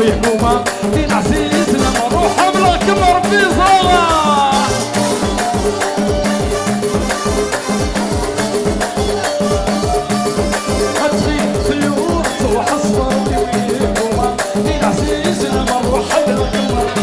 ويحكومة دين عزيز لما نروح بلاك مربي صغار هتغيب طيور صبح اصفر ويحكومة دين عزيز لما نروح بلاك مربي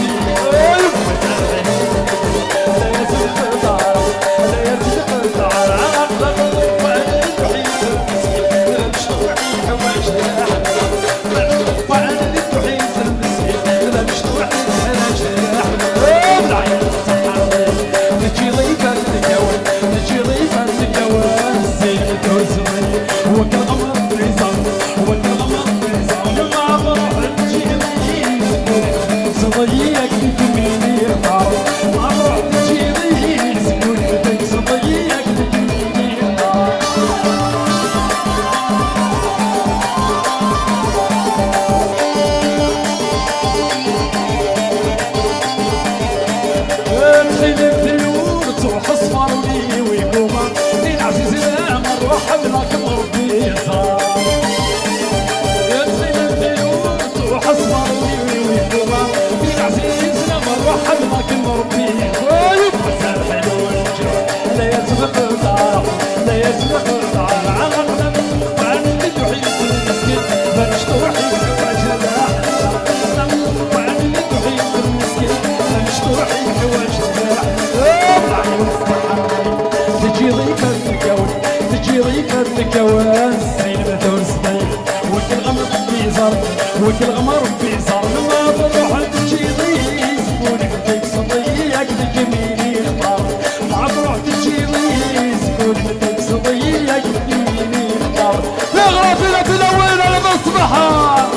وكل غمر في صار ما بروح تجي ضيق سكونك بدك صديق بجميلي اختار ما بروح تجي ضيق سكونك بدك صديق بجميلي اختار يا غرافي لا تلون على مصبحها